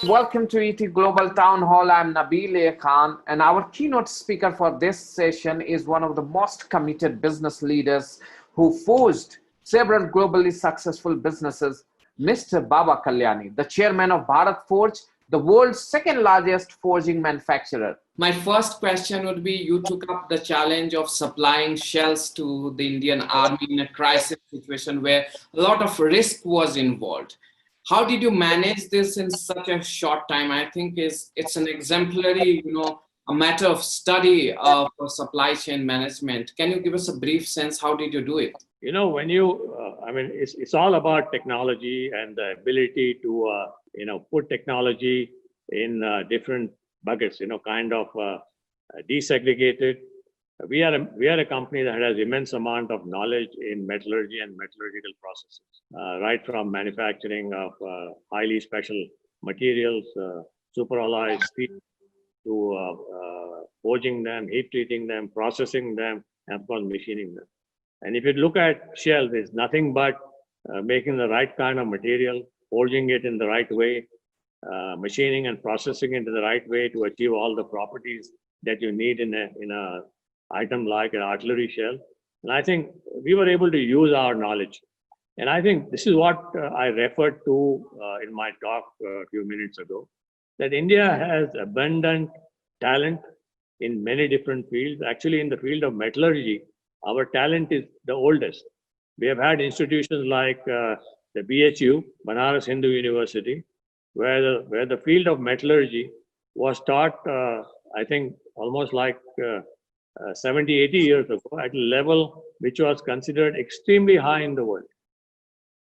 welcome to ET Global Town Hall. I'm Nabil Khan, and our keynote speaker for this session is one of the most committed business leaders who forged several globally successful businesses, Mr. Baba Kalyani, the chairman of Bharat Forge, the world's second largest forging manufacturer. My first question would be, you took up the challenge of supplying shells to the Indian Army in a crisis situation where a lot of risk was involved. How did you manage this in such a short time? I think it's an exemplary, a matter of study for supply chain management. Can you give us a brief sense? How did you do it? When it's all about technology and the ability to, put technology in different buckets, desegregated. We are a company that has immense amount of knowledge in metallurgy and metallurgical processes, right from manufacturing of highly special materials, superalloy steel, to forging them, heat treating them, processing them, and of course machining them. And if you look at shells, it's nothing but making the right kind of material, forging it in the right way, machining and processing it in the right way to achieve all the properties that you need in a item like an artillery shell. And I think we were able to use our knowledge. And I think this is what I referred to in my talk a few minutes ago, that India has abundant talent in many different fields. Actually, in the field of metallurgy, our talent is the oldest. We have had institutions like the BHU, Banaras Hindu University, where the field of metallurgy was taught, I think, almost like 70, 80 years ago at a level which was considered extremely high in the world.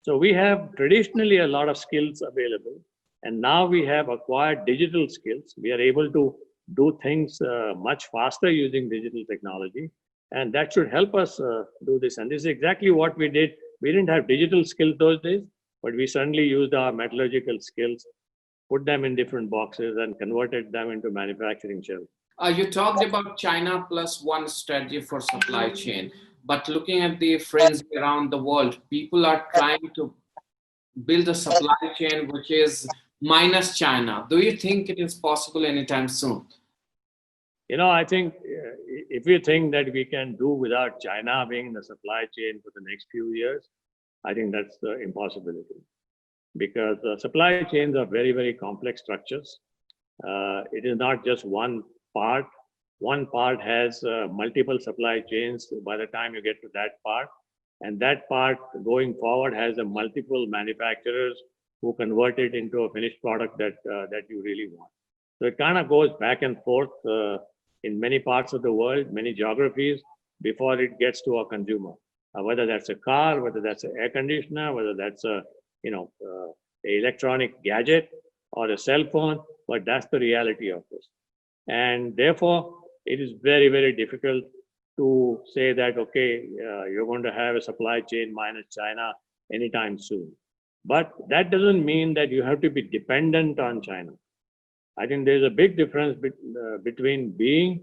So we have traditionally a lot of skills available, and now we have acquired digital skills. We are able to do things much faster using digital technology, and that should help us do this. And this is exactly what we did. We didn't have digital skills those days, but we certainly used our metallurgical skills, put them in different boxes, and converted them into manufacturing shells. You talked about China plus one strategy for supply chain, but looking at the frenzy around the world, people are trying to build a supply chain which is minus China. Do you think it is possible anytime soon? I think if we think that we can do without China being in the supply chain for the next few years, I think that's the impossibility. Because supply chains are very, very complex structures. It is not just one part. One part has multiple supply chains by the time you get to that part. And that part going forward has a multiple manufacturers who convert it into a finished product that you really want. So it kind of goes back and forth in many parts of the world, many geographies, before it gets to a consumer. Whether that's a car, whether that's an air conditioner, whether that's a electronic gadget or a cell phone, but that's the reality of this. And therefore, it is very, very difficult to say that, okay, you're going to have a supply chain minus China anytime soon. But that doesn't mean that you have to be dependent on China. I think there's a big difference between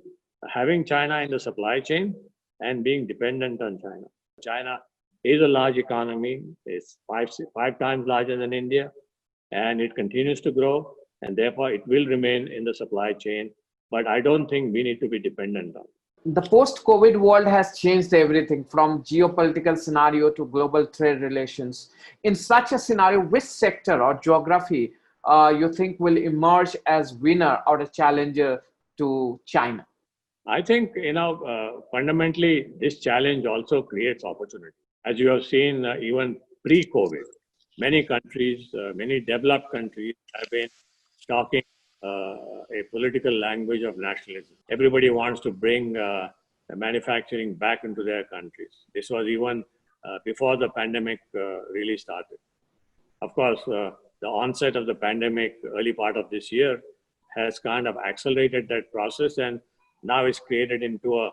having China in the supply chain and being dependent on China. China is a large economy. It's five times larger than India, and it continues to grow, and therefore it will remain in the supply chain. But I don't think we need to be dependent on it. The post-COVID world has changed everything from geopolitical scenario to global trade relations. In such a scenario, which sector or geography you think will emerge as winner or a challenger to China? I think, fundamentally, this challenge also creates opportunity. As you have seen, even pre-COVID, many countries, many developed countries have been talking a political language of nationalism. Everybody wants to bring manufacturing back into their countries. This was even before the pandemic really started. Of course, the onset of the pandemic, early part of this year, has kind of accelerated that process, and now it's created into a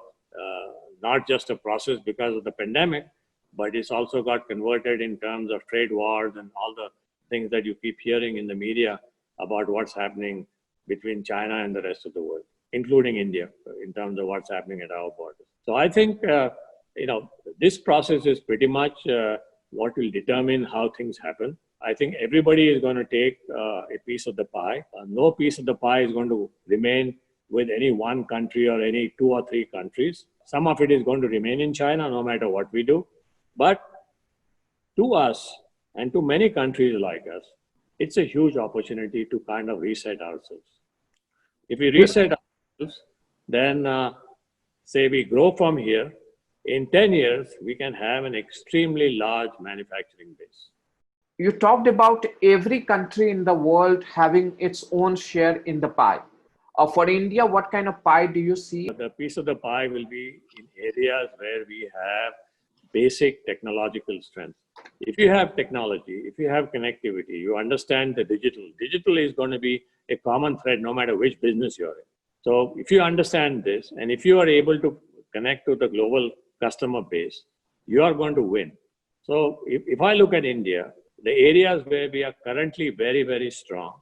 not just a process because of the pandemic, but it's also got converted in terms of trade wars and all the things that you keep hearing in the media about what's happening between China and the rest of the world, including India, in terms of what's happening at our borders. So I think, this process is pretty much what will determine how things happen. I think everybody is going to take a piece of the pie. No piece of the pie is going to remain with any one country or any 2 or 3 countries. Some of it is going to remain in China no matter what we do. But to us and to many countries like us, it's a huge opportunity to kind of reset ourselves. If we reset ourselves, then say we grow from here, in 10 years, we can have an extremely large manufacturing base. You talked about every country in the world having its own share in the pie. For India, what kind of pie do you see? The piece of the pie will be in areas where we have basic technological strength. If you have technology, if you have connectivity, you understand the digital. Digital is going to be a common thread no matter which business you're in. So if you understand this, and if you are able to connect to the global customer base, you are going to win. So if I look at India, the areas where we are currently very, very strong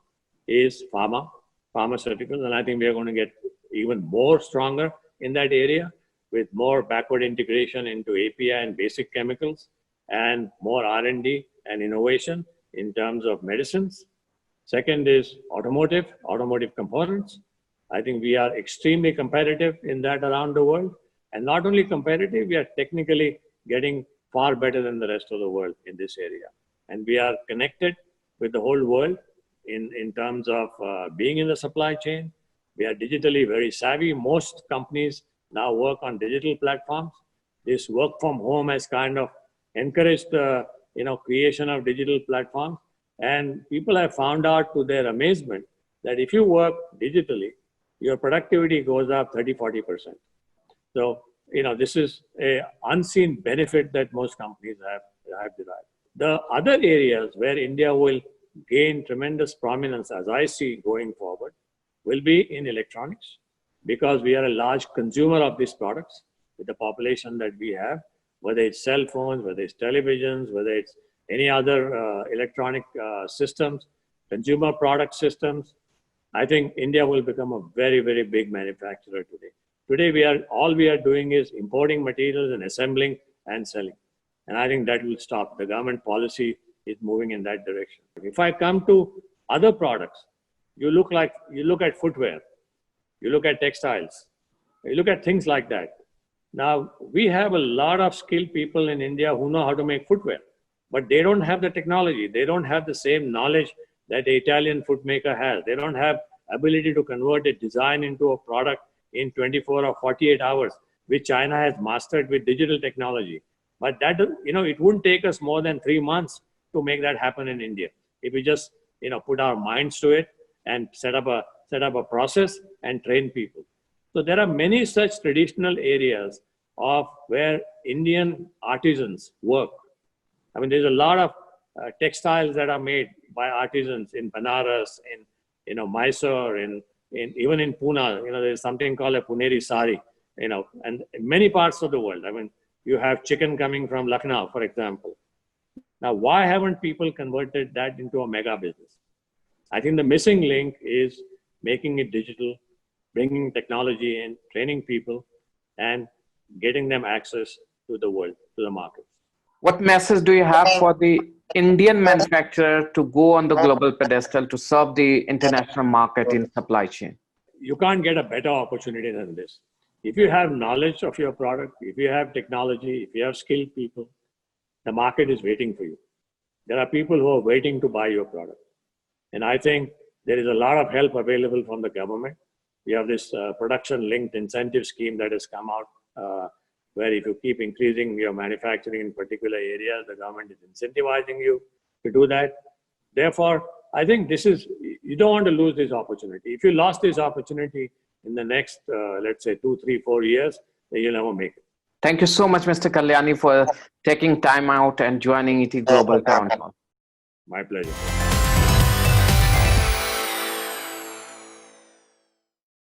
is pharmaceuticals, and I think we are going to get even more stronger in that area with more backward integration into API and basic chemicals and more R&D and innovation in terms of medicines. Second is automotive components. I think we are extremely competitive in that around the world. And not only competitive, we are technically getting far better than the rest of the world in this area. And we are connected with the whole world in terms of being in the supply chain. We are digitally very savvy. Most companies now work on digital platforms. This work from home has kind of encouraged the creation of digital platforms. And people have found out to their amazement that if you work digitally, your productivity goes up 30-40%. So, this is an unseen benefit that most companies have derived. The other areas where India will gain tremendous prominence, as I see going forward, will be in electronics, because we are a large consumer of these products with the population that we have, whether it's cell phones, whether it's televisions, whether it's any other electronic systems, consumer product systems. I think India will become a very, very big manufacturer today. Today, all we are doing is importing materials and assembling and selling. And I think that will stop. The government policy is moving in that direction. If I come to other products, you look at footwear, you look at textiles, you look at things like that. Now, we have a lot of skilled people in India who know how to make footwear, but they don't have the technology. They don't have the same knowledge that the Italian foot maker has. They don't have ability to convert a design into a product in 24 or 48 hours, which China has mastered with digital technology. But that, it wouldn't take us more than 3 months to make that happen in India. If we just, put our minds to it and set up a process and train people. So there are many such traditional areas of where Indian artisans work. I mean, there's a lot of textiles that are made by artisans in Banaras, in Mysore, even in Pune. There's something called a Puneri sari, and in many parts of the world. I mean, you have chicken coming from Lucknow, for example. Now, why haven't people converted that into a mega business? I think the missing link is making it digital, bringing technology in, training people, and getting them access to the world, to the market. What message do you have for the Indian manufacturer to go on the global pedestal to serve the international market in supply chain? You can't get a better opportunity than this. If you have knowledge of your product, if you have technology, if you have skilled people, the market is waiting for you. There are people who are waiting to buy your product. And I think there is a lot of help available from the government. We have this production-linked incentive scheme that has come out, where if you keep increasing your manufacturing in particular areas, the government is incentivizing you to do that. Therefore, I think you don't want to lose this opportunity. If you lost this opportunity in the next, let's say 2, 3, 4 years, then you'll never make it. Thank you so much, Mr. Kalyani, for taking time out and joining ET Global Town Hall. My pleasure.